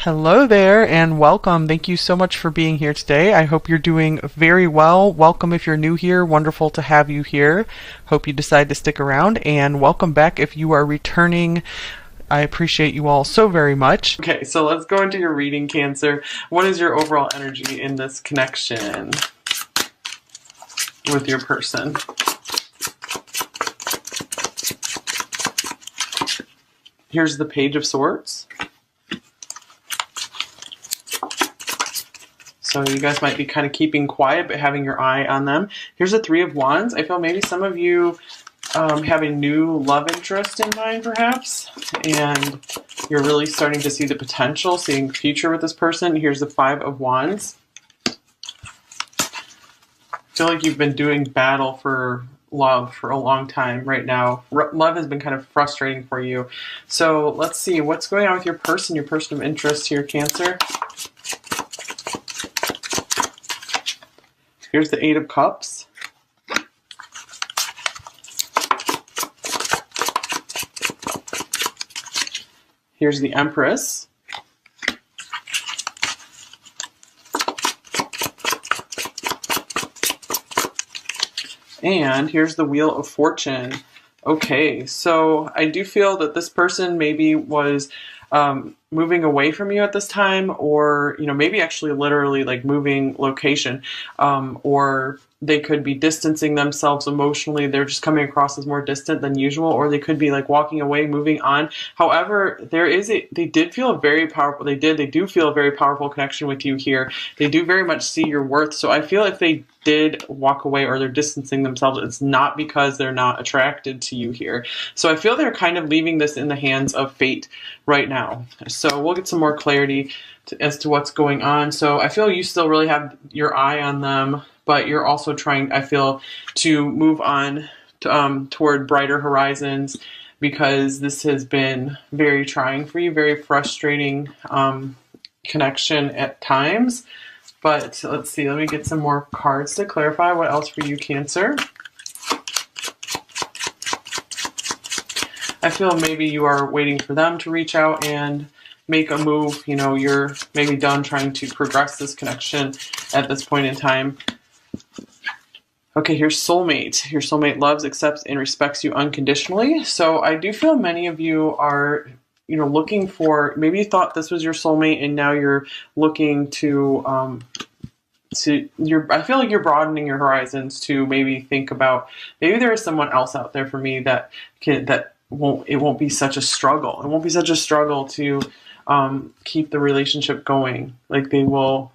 Hello there and welcome. Thank you so much for being here today. I hope you're doing very well. Welcome if you're new here. Wonderful to have you here. Hope you decide to stick around, and welcome back if you are returning. I appreciate you all so very much. Okay, so let's go into your reading, Cancer. What is your overall energy in this connection with your person? Here's the Page of Swords. So you guys might be kind of keeping quiet, but having your eye on them. Here's the Three of Wands. I feel maybe some of you have a new love interest in mind, perhaps, and you're really starting to see the potential, seeing the future with this person. Here's the Five of Wands. I feel like you've been doing battle for love for a long time right now. Love has been kind of frustrating for you. So let's see what's going on with your person of interest here, Cancer. Here's the Eight of Cups. Here's the Empress. And here's the Wheel of Fortune. Okay, so I do feel that this person maybe was moving away from you at this time, or maybe actually literally like moving location, or they could be distancing themselves emotionally. They're just coming across as more distant than usual, or they could be like walking away, moving on. However, they do feel a very powerful connection with you here. They do very much see your worth. So I feel if they did walk away or they're distancing themselves, it's not because they're not attracted to you here. So I feel they're kind of leaving this in the hands of fate right now. So we'll get some more clarity as to what's going on. So I feel you still really have your eye on them, but you're also trying, I feel, to move on toward brighter horizons, because this has been very trying for you, very frustrating connection at times. But let's see, let me get some more cards to clarify what else for you, Cancer. I feel maybe you are waiting for them to reach out and make a move. You're maybe done trying to progress this connection at this point in time. Okay, here's soulmate. Your soulmate loves, accepts, and respects you unconditionally. So I do feel many of you are looking for, maybe you thought this was your soulmate and now you're looking to I feel like you're broadening your horizons to maybe think about, maybe there is someone else out there for me that won't be such a struggle. It won't be such a struggle to keep the relationship going. Like they will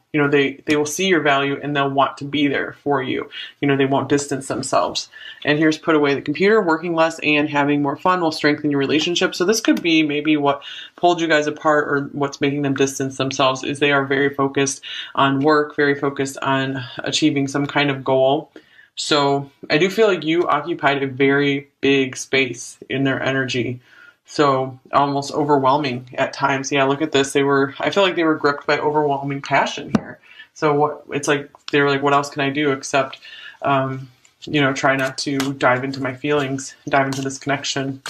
see your value and they'll want to be there for you. They won't distance themselves. And here's put away the computer. Working less and having more fun will strengthen your relationship. So this could be maybe what pulled you guys apart, or what's making them distance themselves, is they are very focused on work, very focused on achieving some kind of goal. So I do feel like you occupied a very big space in their energy. So almost overwhelming at times. Yeah, look at this. I feel like they were gripped by overwhelming passion here. So they were like, what else can I do except, try not to dive into my feelings, dive into this connection.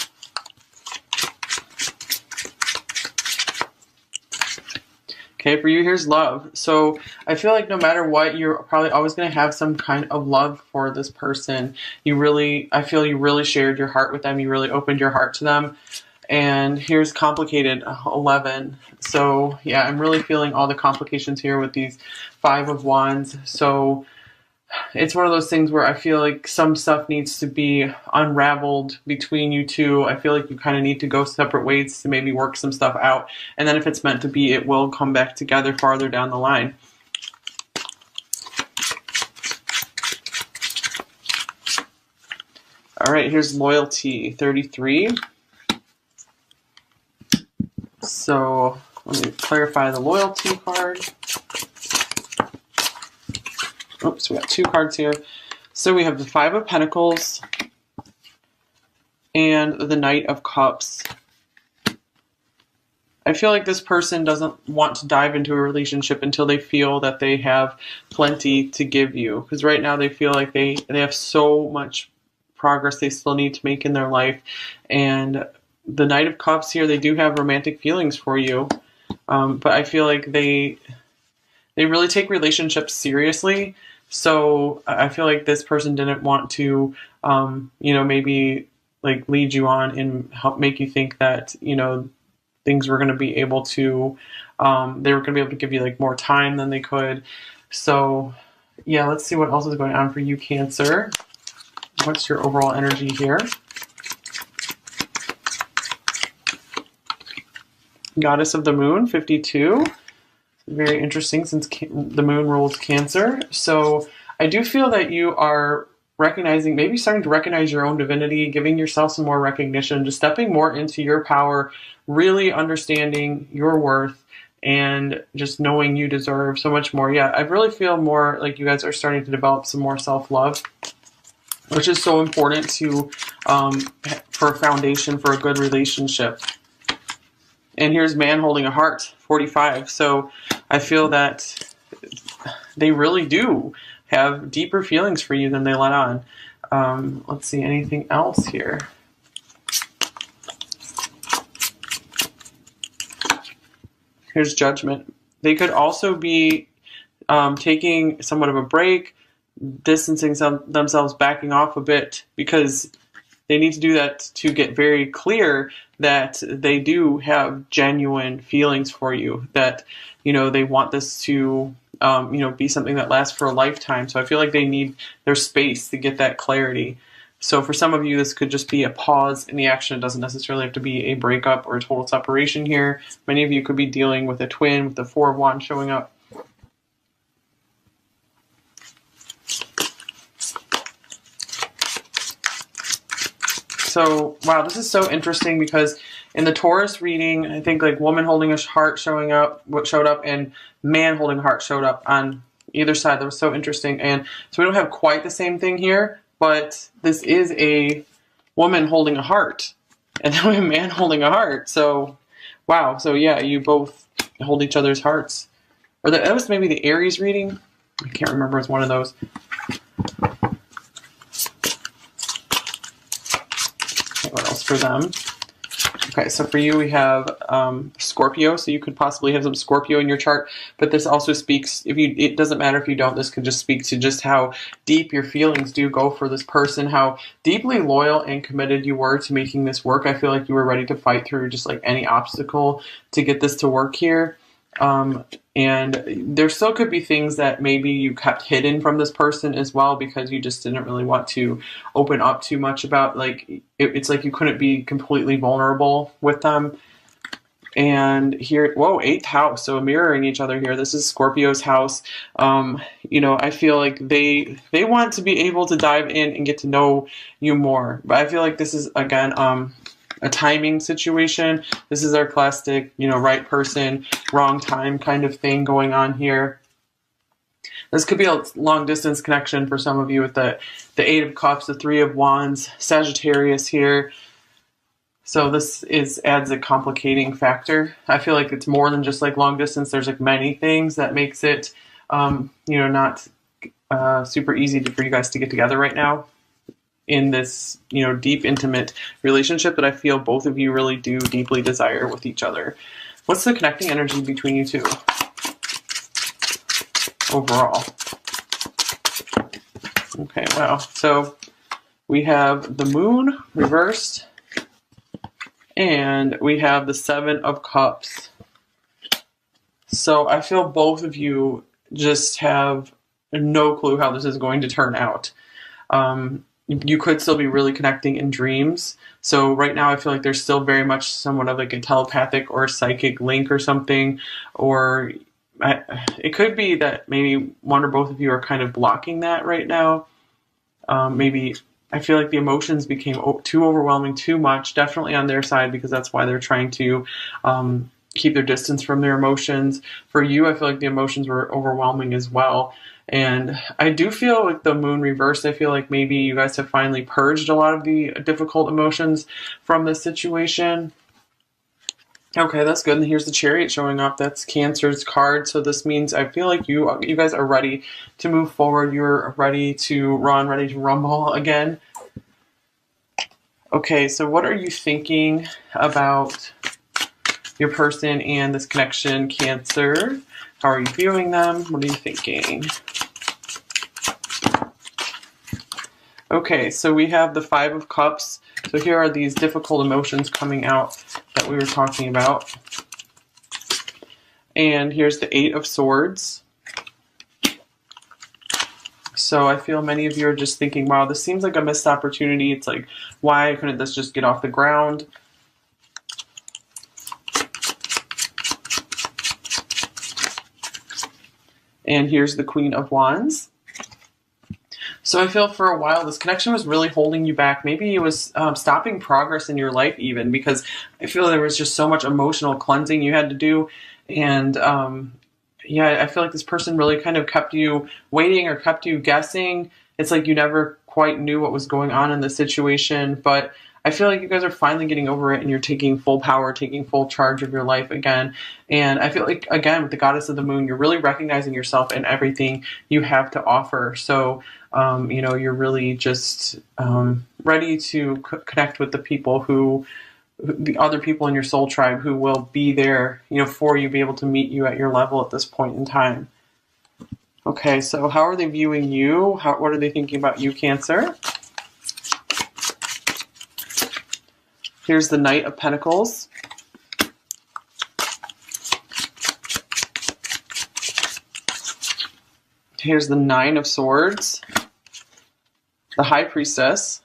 Okay, for you, here's love. So I feel like no matter what, you're probably always going to have some kind of love for this person. I feel you really shared your heart with them. You really opened your heart to them. And here's complicated, 11. So yeah, I'm really feeling all the complications here with these Five of Wands. So it's one of those things where I feel like some stuff needs to be unraveled between you two. I feel like you kind of need to go separate ways to maybe work some stuff out. And then if it's meant to be, it will come back together farther down the line. All right, here's loyalty, 33. So let me clarify the loyalty card. Oops, we got two cards here. So we have the Five of Pentacles and the Knight of Cups. I feel like this person doesn't want to dive into a relationship until they feel that they have plenty to give you. Because right now they feel like they have so much progress they still need to make in their life. And the Knight of Cups here, they do have romantic feelings for you. But I feel like they really take relationships seriously. So I feel like this person didn't want to, maybe like lead you on and help make you think that, things were going to be able to, they were going to be able to give you like more time than they could. So yeah, let's see what else is going on for you, Cancer. What's your overall energy here? Goddess of the Moon, 52. Very interesting since the moon rules Cancer. So I do feel that you are recognizing, maybe starting to recognize your own divinity, giving yourself some more recognition, just stepping more into your power, really understanding your worth, and just knowing you deserve so much more. Yeah, I really feel more like you guys are starting to develop some more self-love, which is so important to for a foundation for a good relationship. And here's man holding a heart, 45. So I feel that they really do have deeper feelings for you than they let on. Let's see, anything else here? Here's Judgment. They could also be taking somewhat of a break, distancing themselves, backing off a bit, because they need to do that to get very clear that they do have genuine feelings for you, that, they want this to, be something that lasts for a lifetime. So I feel like they need their space to get that clarity. So for some of you, this could just be a pause in the action. It doesn't necessarily have to be a breakup or a total separation here. Many of you could be dealing with a twin with the Four of Wands showing up. So, wow, this is so interesting because in the Taurus reading, I think like woman holding a heart showed up, and man holding a heart showed up on either side. That was so interesting. And so we don't have quite the same thing here, but this is a woman holding a heart and then we have a man holding a heart. So, wow. So yeah, you both hold each other's hearts. Or that was maybe the Aries reading. I can't remember. It's one of those. What else for them? Okay, so for you we have Scorpio, so you could possibly have some Scorpio in your chart, but this also speaks, it doesn't matter if you don't, this could just speak to just how deep your feelings do go for this person, how deeply loyal and committed you were to making this work. I feel like you were ready to fight through just like any obstacle to get this to work here. And there still could be things that maybe you kept hidden from this person as well, because you just didn't really want to open up too much about, like, it's like you couldn't be completely vulnerable with them. And here, whoa, 8th house, so mirroring each other here. This is Scorpio's house. I feel like they want to be able to dive in and get to know you more. But I feel like this is, again, a timing situation. This is our classic, right person, wrong time kind of thing going on here. This could be a long distance connection for some of you with the 8 of Cups, the 3 of Wands, Sagittarius here. So this adds a complicating factor. I feel like it's more than just like long distance. There's like many things that makes it, not super easy for you guys to get together right now in this, deep, intimate relationship that I feel both of you really do deeply desire with each other. What's the connecting energy between you two overall? Okay, wow. So we have the moon reversed, and we have the 7 of Cups. So I feel both of you just have no clue how this is going to turn out. You could still be really connecting in dreams. So right now I feel like there's still very much somewhat of like a telepathic or psychic link or something. Or it could be that maybe one or both of you are kind of blocking that right now. Maybe I feel like the emotions became too overwhelming, too much, definitely on their side, because that's why they're trying to keep their distance from their emotions. For you, I feel like the emotions were overwhelming as well. And I do feel like the moon reversed. I feel like maybe you guys have finally purged a lot of the difficult emotions from this situation. Okay, that's good. And here's the Chariot showing up. That's Cancer's card. So this means I feel like you guys are ready to move forward. You're ready to run, ready to rumble again. Okay, so what are you thinking about your person and this connection, Cancer. How are you viewing them? What are you thinking? Okay, so we have the Five of Cups. So here are these difficult emotions coming out that we were talking about. And here's the Eight of Swords. So I feel many of you are just thinking, wow, this seems like a missed opportunity. It's like, why couldn't this just get off the ground? And here's the Queen of Wands. So I feel for a while this connection was really holding you back. Maybe it was stopping progress in your life even, because I feel there was just so much emotional cleansing you had to do. And yeah, I feel like this person really kind of kept you waiting or kept you guessing. It's like you never quite knew what was going on in the situation, but I feel like you guys are finally getting over it and you're taking full power, taking full charge of your life again. And I feel like, again, with the Goddess of the Moon, you're really recognizing yourself and everything you have to offer. So, you know, you're really just ready to connect with the people the other people in your soul tribe who will be there, you know, for you, be able to meet you at your level at this point in time. Okay, so how are they viewing you? What are they thinking about you, Cancer? Here's the Knight of Pentacles. Here's the Nine of Swords. The High Priestess.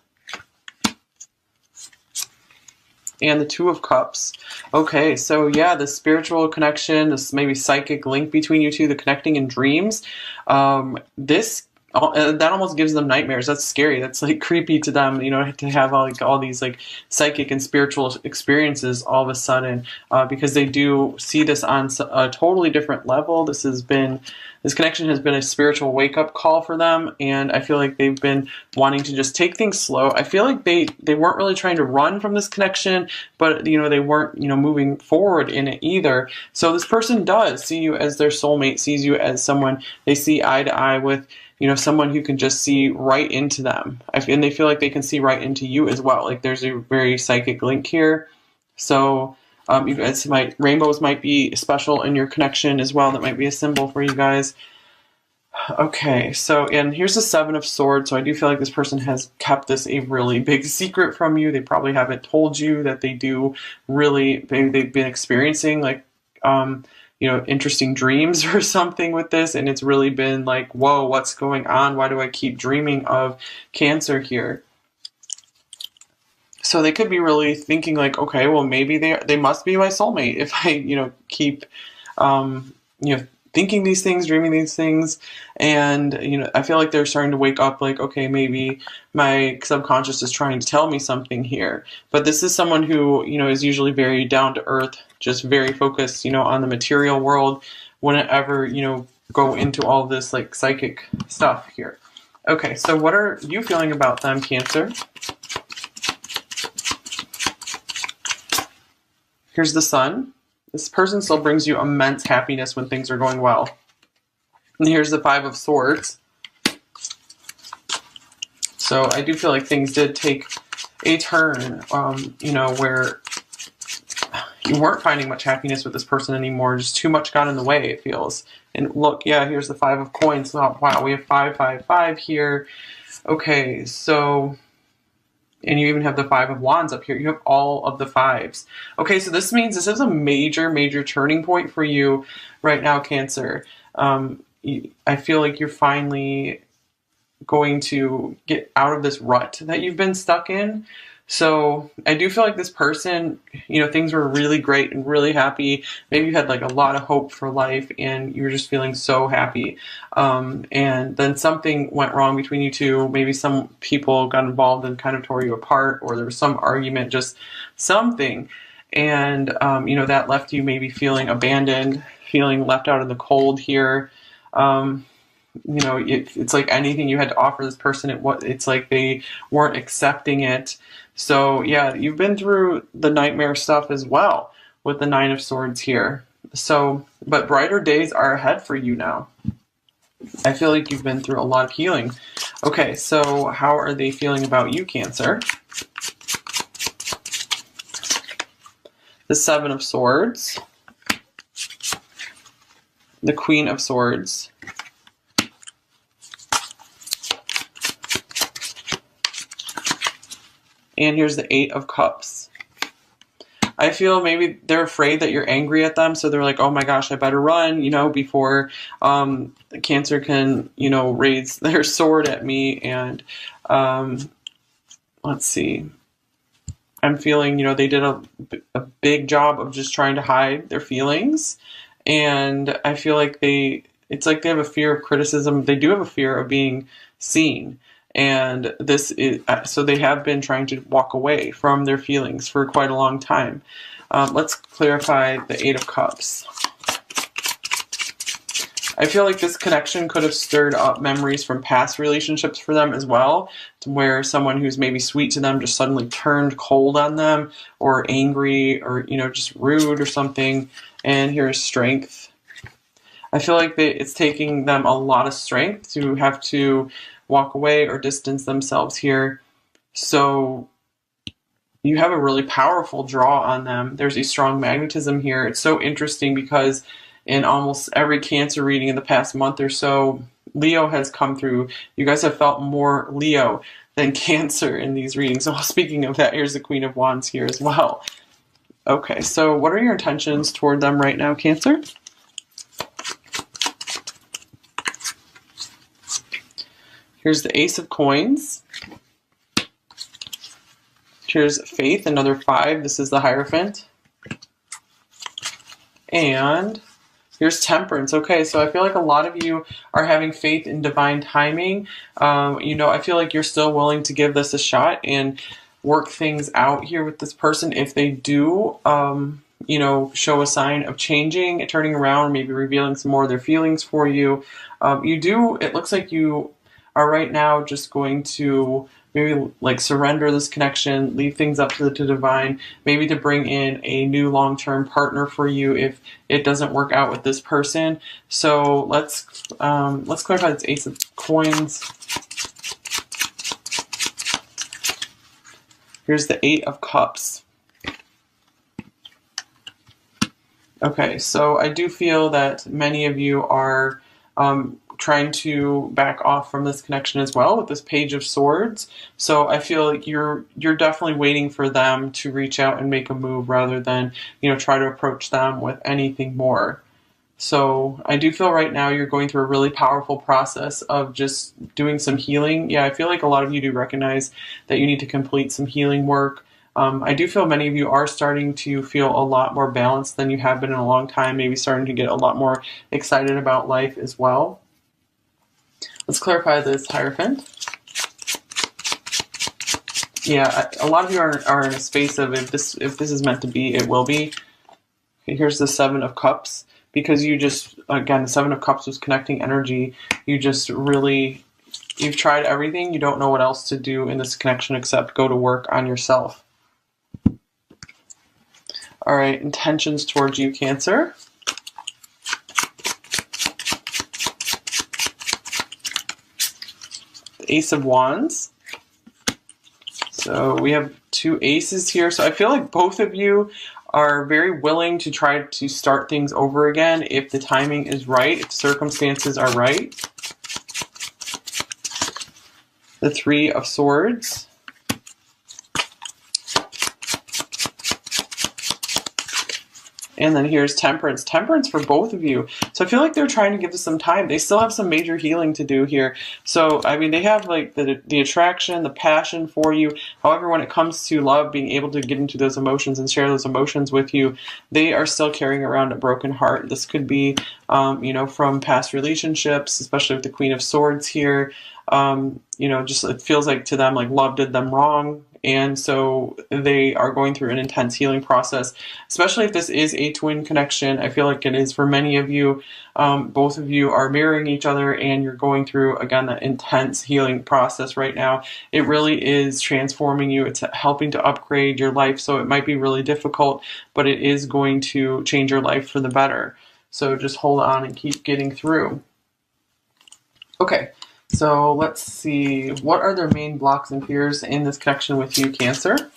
And the Two of Cups. Okay, so yeah, the spiritual connection, this maybe psychic link between you two, the connecting in dreams. That almost gives them nightmares. That's scary. That's like creepy to them, you know, to have all these like psychic and spiritual experiences all of a sudden, because they do see this on a totally different level. This connection has been a spiritual wake up call for them, and I feel like they've been wanting to just take things slow. I feel like they weren't really trying to run from this connection, but you know, they weren't, you know, moving forward in it either. So this person does see you as their soulmate, sees you as someone they see eye to eye with. You know, someone who can just see right into them. And they feel like they can see right into you as well. Like there's a very psychic link here. So you guys rainbows might be special in your connection as well. That might be a symbol for you guys. Okay, so, and here's the Seven of Swords. So I do feel like this person has kept this a really big secret from you. They probably haven't told you that they've been experiencing like, you know, interesting dreams or something with this, and it's really been like, whoa, what's going on? Why do I keep dreaming of Cancer here? So they could be really thinking like, okay, well, maybe they must be my soulmate if I, you know, keep, you know, thinking these things, dreaming these things. And, you know, I feel like they're starting to wake up like, okay, maybe my subconscious is trying to tell me something here. But this is someone who, you know, is usually very down to earth, just very focused, you know, on the material world, wouldn't ever, you know, go into all this like psychic stuff here. Okay, so what are you feeling about them, Cancer? Here's the Sun. This person still brings you immense happiness when things are going well. And here's the Five of Swords. So I do feel like things did take a turn, you know, where you weren't finding much happiness with this person anymore. Just too much got in the way, it feels. And look, yeah, here's the Five of Coins. Oh, wow, we have 5, 5, 5 here. Okay, so... And you even have the Five of Wands up here. You have all of the fives. Okay, so this means this is a major, major turning point for you right now, Cancer. I feel like you're finally going to get out of this rut that you've been stuck in. So I do feel like this person, you know, things were really great and really happy. Maybe you had like a lot of hope for life and you were just feeling so happy. And then something went wrong between you two. Maybe some people got involved and kind of tore you apart, or there was some argument, just something. And, you know, that left you maybe feeling abandoned, feeling left out in the cold here. You know, it's like anything you had to offer this person, it's like they weren't accepting it. So yeah, you've been through the nightmare stuff as well with the Nine of Swords here. So, but brighter days are ahead for you now. I feel like you've been through a lot of healing. Okay, so how are they feeling about you, Cancer? the Seven of Swords, the Queen of Swords, and here's the Eight of Cups. I feel maybe they're afraid that you're angry at them, so they're like, oh my gosh, I better run, before Cancer can, raise their sword at me. And let's see. I'm feeling, they did a big job of just trying to hide their feelings. And I feel like it's like they have a fear of criticism. They do have a fear of being seen. And this is, so they have been trying to walk away from their feelings for quite a long time. Let's clarify the Eight of Cups. I feel like this connection could have stirred up memories from past relationships for them as well, to where someone who's maybe sweet to them just suddenly turned cold on them, or angry, or, just rude or something. And here's Strength. I feel like it's taking them a lot of strength to have to walk away or distance themselves here. So you have a really powerful draw on them. There's a strong magnetism here. It's so interesting because in almost every Cancer reading in the past month or so, Leo has come through. You guys have felt more Leo than Cancer in these readings. So speaking of that, here's the Queen of Wands here as well. Okay, so what are your intentions toward them right now, Cancer? Here's the Ace of Coins. Here's Faith, another 5. This is the Hierophant. And here's Temperance. Okay, so I feel like a lot of you are having faith in divine timing. I feel like you're still willing to give this a shot and work things out here with this person. If they do, show a sign of changing, turning around, maybe revealing some more of their feelings for you. It looks like you are right now just going to maybe like surrender this connection, leave things up to the divine, maybe to bring in a new long-term partner for you if it doesn't work out with this person. So let's clarify this Ace of Coins. Here's the Eight of Cups. Okay, so I do feel that many of you are trying to back off from this connection as well with this Page of Swords. So I feel like you're definitely waiting for them to reach out and make a move rather than, try to approach them with anything more. So I do feel right now you're going through a really powerful process of just doing some healing. Yeah, I feel like a lot of you do recognize that you need to complete some healing work. I do feel many of you are starting to feel a lot more balanced than you have been in a long time, maybe starting to get a lot more excited about life as well. Let's clarify this Hierophant. Yeah, a lot of you are in a space of if this is meant to be, it will be. Okay, here's the Seven of Cups. Because again, the Seven of Cups was connecting energy. You've tried everything. You don't know what else to do in this connection except go to work on yourself. All right, intentions towards you, Cancer. Ace of Wands. So we have 2 aces here. So I feel like both of you are very willing to try to start things over again if the timing is right, if circumstances are right. The Three of Swords. And then here's Temperance. Temperance for both of you. So I feel like they're trying to give this some time. They still have some major healing to do here. So, I mean, they have like the attraction, the passion for you. However, when it comes to love, being able to get into those emotions and share those emotions with you, they are still carrying around a broken heart. This could be, from past relationships, especially with the Queen of Swords here. Just it feels like to them like love did them wrong. And so they are going through an intense healing process, especially if this is a twin connection. I feel like it is for many of you. Both of you are mirroring each other and you're going through, again, that intense healing process right now. It really is transforming you. It's helping to upgrade your life. So it might be really difficult, but it is going to change your life for the better. So just hold on and keep getting through. Okay. So let's see, what are their main blocks and fears in this connection with you, Cancer?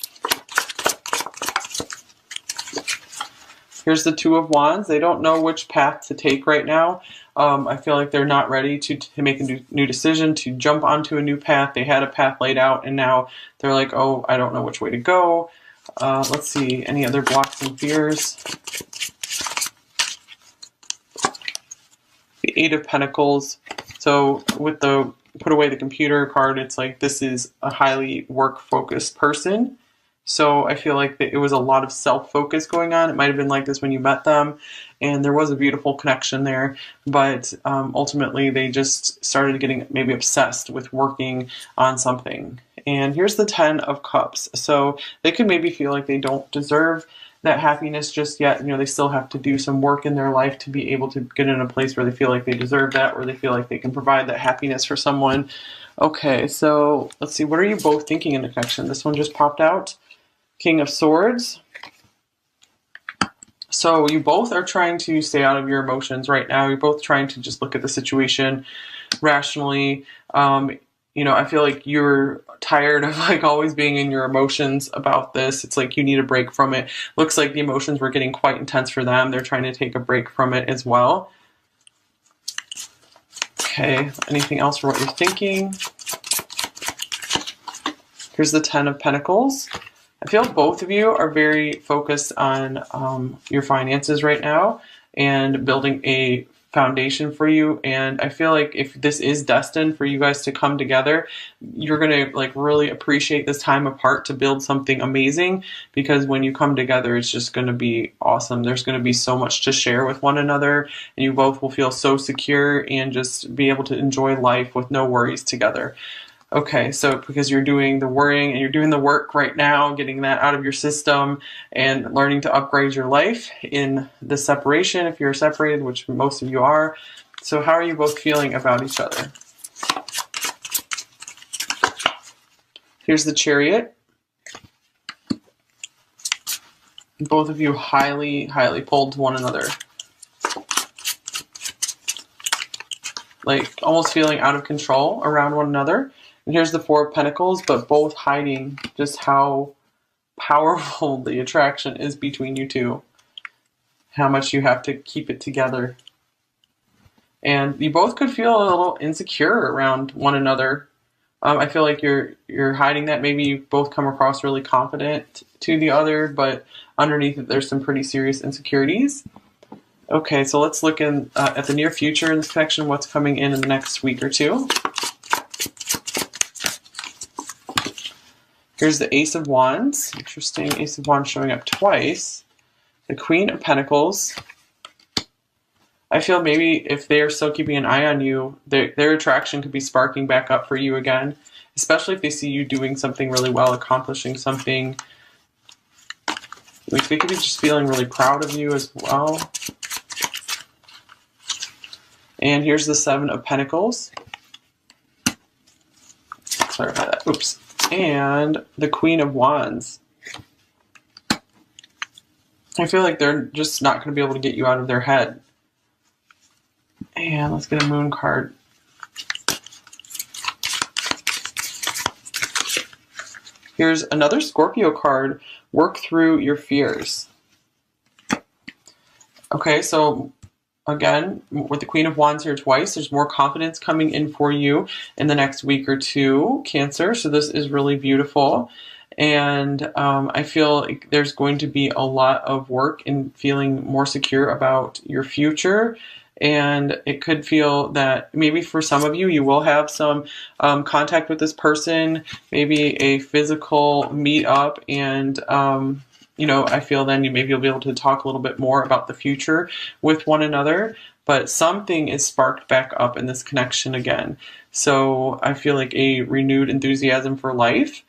Here's the Two of Wands. They don't know which path to take right now. I feel like they're not ready to make a new decision, to jump onto a new path. They had a path laid out, and now they're like, oh, I don't know which way to go. Let's see, any other blocks and fears? The Eight of Pentacles. So with the put away the computer card, it's like this is a highly work-focused person. So I feel like it was a lot of self-focus going on. It might have been like this when you met them, and there was a beautiful connection there. But ultimately, they just started getting maybe obsessed with working on something. And here's the Ten of Cups. So they could maybe feel like they don't deserve that happiness just yet. You know, they still have to do some work in their life to be able to get in a place where they feel like they deserve that, or they feel like they can provide that happiness for someone. Okay, so let's see. What are you both thinking in the connection? This one just popped out. King of Swords. So you both are trying to stay out of your emotions right now. You're both trying to just look at the situation rationally. You know, I feel like you're tired of like always being in your emotions about this. It's like you need a break from it. Looks like the emotions were getting quite intense for them. They're trying to take a break from it as well. Okay, anything else for what you're thinking? Here's the Ten of Pentacles. I feel both of you are very focused on your finances right now and building a foundation for you. And I feel like if this is destined for you guys to come together, you're going to like really appreciate this time apart to build something amazing, because when you come together, it's just going to be awesome. There's going to be so much to share with one another, and you both will feel so secure and just be able to enjoy life with no worries together. Okay, so because you're doing the worrying and you're doing the work right now, getting that out of your system and learning to upgrade your life in the separation, if you're separated, which most of you are. So how are you both feeling about each other? Here's the Chariot. Both of you highly, highly pulled to one another. Like almost feeling out of control around one another. And here's the Four of Pentacles, but both hiding just how powerful the attraction is between you two. How much you have to keep it together. And you both could feel a little insecure around one another. I feel like you're hiding that. Maybe you both come across really confident to the other, but underneath it, there's some pretty serious insecurities. Okay, so let's look in at the near future in this connection, what's coming in the next week or two. Here's the Ace of Wands. Interesting, Ace of Wands showing up twice. The Queen of Pentacles. I feel maybe if they're still keeping an eye on you, their attraction could be sparking back up for you again, especially if they see you doing something really well, accomplishing something. Like they could be just feeling really proud of you as well. And here's the Seven of Pentacles. Clarify that. Oops. And the Queen of Wands. I feel like they're just not going to be able to get you out of their head. And let's get a Moon card. Here's another Scorpio card. Work through your fears. Okay, so again, with the Queen of Wands here twice, there's more confidence coming in for you in the next week or two, Cancer. So this is really beautiful. And I feel like there's going to be a lot of work in feeling more secure about your future. And it could feel that maybe for some of you, you will have some contact with this person, maybe a physical meet up, and you know, I feel then maybe you'll be able to talk a little bit more about the future with one another, but something is sparked back up in this connection again. So I feel like a renewed enthusiasm for life.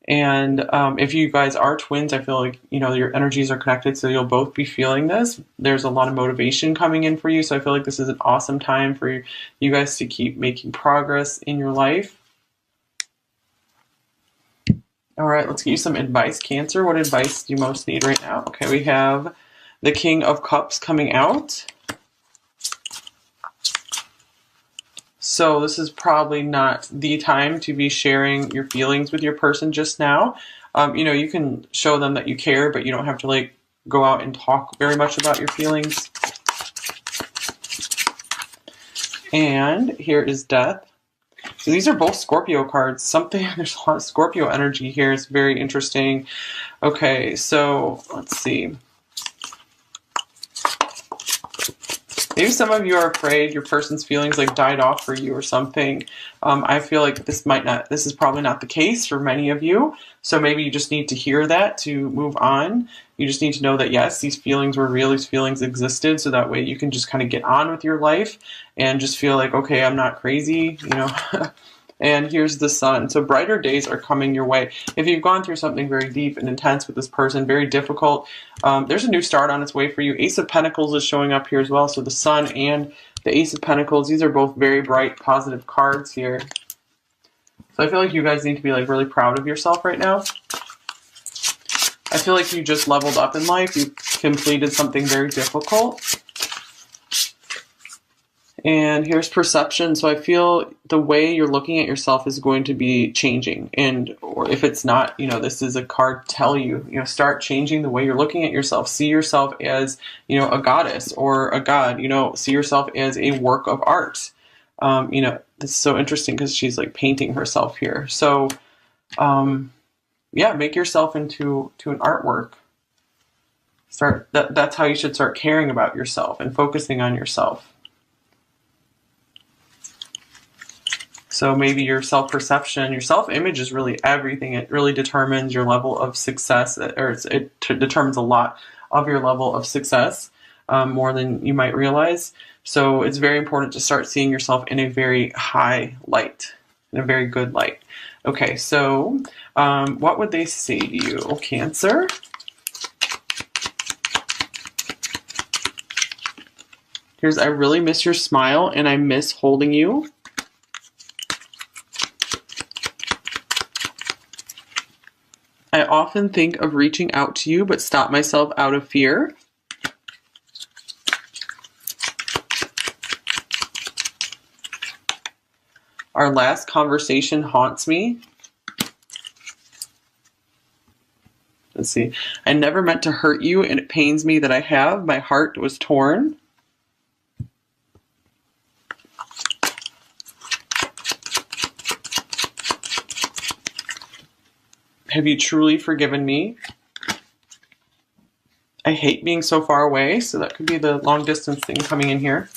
And if you guys are twins, I feel like, you know, your energies are connected, so you'll both be feeling this. There's a lot of motivation coming in for you, so I feel like this is an awesome time for you guys to keep making progress in your life. All right, let's get you some advice, Cancer. What advice do you most need right now? Okay, we have the King of Cups coming out. So this is probably not the time to be sharing your feelings with your person just now. You know, you can show them that you care, but you don't have to like go out and talk very much about your feelings. And here is Death. So these are both Scorpio cards. There's a lot of Scorpio energy here. It's very interesting. Okay, so let's see. Maybe some of you are afraid your person's feelings like died off for you or something. I feel like this is probably not the case for many of you. So maybe you just need to hear that to move on. You just need to know that yes, these feelings were real, these feelings existed, so that way you can just kind of get on with your life and just feel like, okay, I'm not crazy, you know. And here's the Sun. So brighter days are coming your way. If you've gone through something very deep and intense with this person, very difficult, there's a new start on its way for you. Ace of Pentacles is showing up here as well. So the Sun and the Ace of Pentacles, these are both very bright, positive cards here. So I feel like you guys need to be like really proud of yourself right now. I feel like you just leveled up in life. You completed something very difficult. And here's Perception. So I feel the way you're looking at yourself is going to be changing. And or if it's not, you know, this is a card tell you, you know, start changing the way you're looking at yourself. See yourself as, you know, a goddess or a god, you know, see yourself as a work of art. You know, this is so interesting because she's like painting herself here. So, yeah, make yourself into an artwork. That's how you should start caring about yourself and focusing on yourself. So maybe your self-perception, your self-image is really everything. It really determines your level of success, or it determines a lot of your level of success, more than you might realize. So it's very important to start seeing yourself in a very high light, in a very good light. Okay, so what would they say to you, Cancer? Here's, I really miss your smile and I miss holding you. I often think of reaching out to you, but stop myself out of fear. Our last conversation haunts me. Let's see. I never meant to hurt you, and it pains me that I have. My heart was torn. Have you truly forgiven me? I hate being so far away, so that could be the long distance thing coming in here.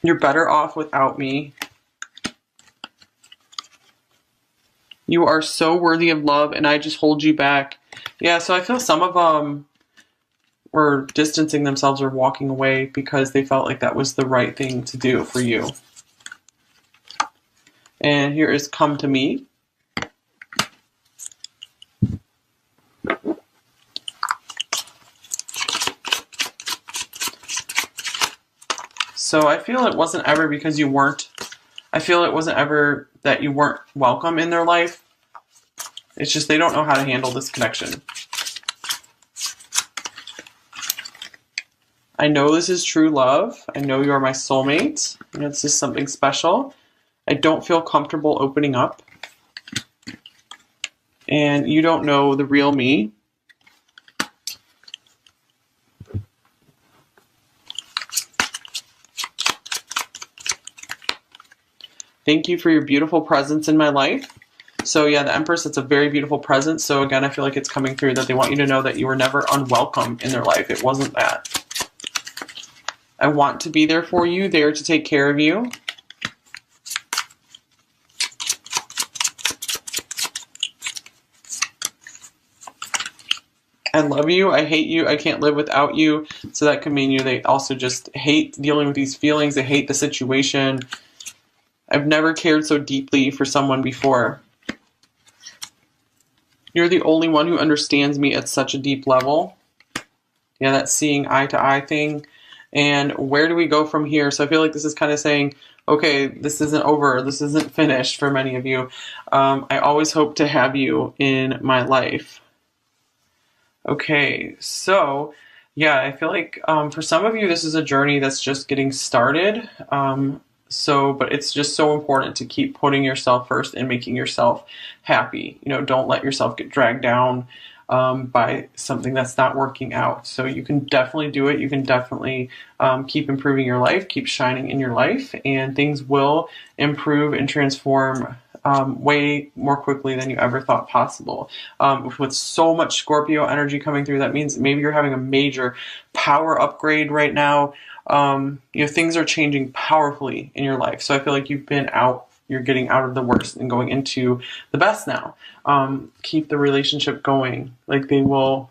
You're better off without me. You are so worthy of love, and I just hold you back. Yeah, so I feel some of them were distancing themselves or walking away because they felt like that was the right thing to do for you. And here is Come to Me. So I feel it wasn't ever because you weren't, I feel it wasn't ever that you weren't welcome in their life. It's just they don't know how to handle this connection. I know this is true love. I know you are my soulmate. You know, this is something special. I don't feel comfortable opening up. And you don't know the real me. Thank you for your beautiful presence in my life. So yeah, the Empress, it's a very beautiful presence. So again, I feel like it's coming through that they want you to know that you were never unwelcome in their life. It wasn't that. I want to be there for you, there to take care of you. I love you, I hate you, I can't live without you. So that could mean they also just hate dealing with these feelings, they hate the situation. I've never cared so deeply for someone before. You're the only one who understands me at such a deep level. Yeah, that seeing eye to eye thing. And where do we go from here? So I feel like this is kind of saying, okay, this isn't over, this isn't finished for many of you. I always hope to have you in my life. Okay, so yeah, I feel like for some of you, this is a journey that's just getting started. So, but it's just so important to keep putting yourself first and making yourself happy. Don't let yourself get dragged down by something that's not working out. So you can definitely do it. You can definitely keep improving your life, keep shining in your life, and things will improve and transform way more quickly than you ever thought possible. With so much Scorpio energy coming through, that means maybe you're having a major power upgrade right now. Things are changing powerfully in your life. So I feel like you're getting out of the worst and going into the best now. Keep the relationship going. Like they will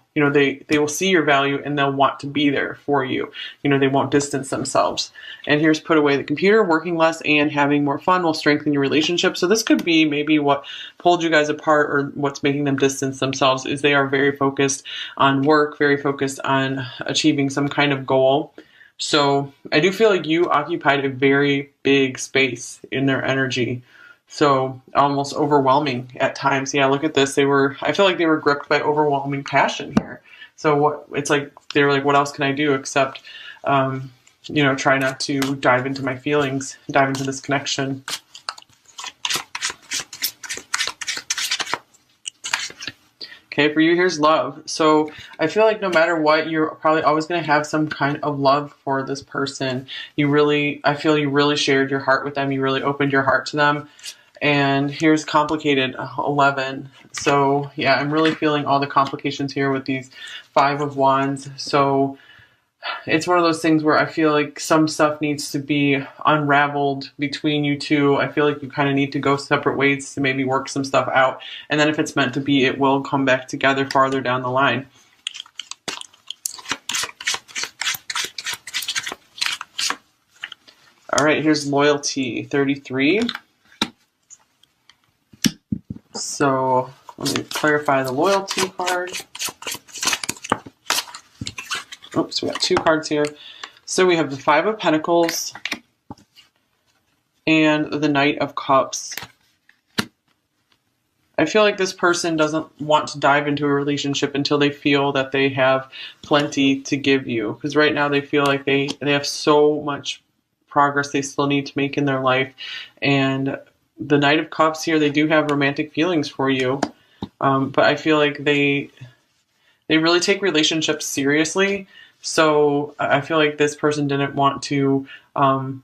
see your value and they'll want to be there for you. They won't distance themselves. And here's put away the computer. Working less and having more fun will strengthen your relationship. So this could be maybe what pulled you guys apart, or what's making them distance themselves is they are very focused on work, very focused on achieving some kind of goal. So I do feel like you occupied a very big space in their energy. So almost overwhelming at times. Yeah, look at this. I feel like they were gripped by overwhelming passion here. So they were like, what else can I do except, try not to dive into my feelings, dive into this connection. Okay, for you, here's love. So I feel like no matter what, you're probably always going to have some kind of love for this person. I feel you really shared your heart with them. You really opened your heart to them. And here's complicated, 11. So yeah, I'm really feeling all the complications here with these 5 of Wands. So it's one of those things where I feel like some stuff needs to be unraveled between you two. I feel like you kind of need to go separate ways to maybe work some stuff out. And then if it's meant to be, it will come back together farther down the line. All right, here's loyalty, 33. So let me clarify the loyalty card. Oops, we got 2 cards here. So we have the 5 of Pentacles and the Knight of Cups. I feel like this person doesn't want to dive into a relationship until they feel that they have plenty to give you. Because right now they feel like they have so much progress they still need to make in their life. And the Knight of Cups here, they do have romantic feelings for you. But I feel like they really take relationships seriously. So I feel like this person didn't want to,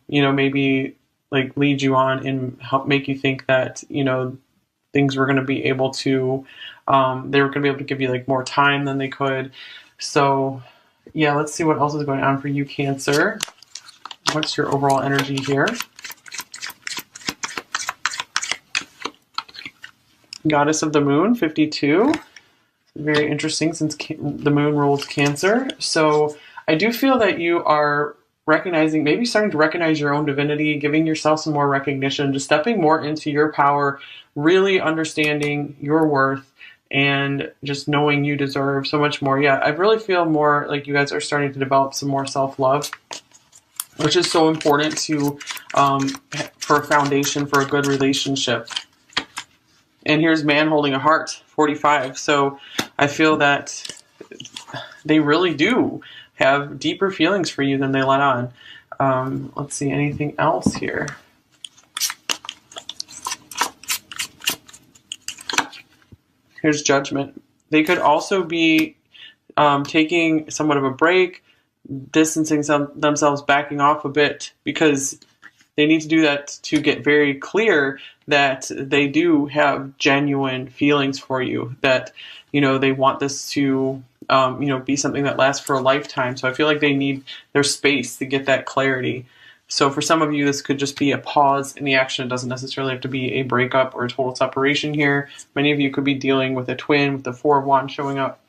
maybe like lead you on and help make you think that, things were going to be able to, they were going to be able to give you like more time than they could. So yeah, let's see what else is going on for you, Cancer. What's your overall energy here? Goddess of the Moon, 52. Very interesting since the moon rules Cancer. So I do feel that you are maybe starting to recognize your own divinity, giving yourself some more recognition, just stepping more into your power, really understanding your worth, and just knowing you deserve so much more. Yeah, I really feel more like you guys are starting to develop some more self-love, which is so important for a foundation for a good relationship. And here's Man Holding a Heart, 45. So I feel that they really do have deeper feelings for you than they let on. Let's see, anything else here? Here's Judgment. They could also be taking somewhat of a break, distancing themselves, backing off a bit, because they need to do that to get very clear that they do have genuine feelings for you, that, they want this to, be something that lasts for a lifetime. So I feel like they need their space to get that clarity. So for some of you, this could just be a pause in the action. It doesn't necessarily have to be a breakup or a total separation here. Many of you could be dealing with a twin with the 4 of Wands showing up.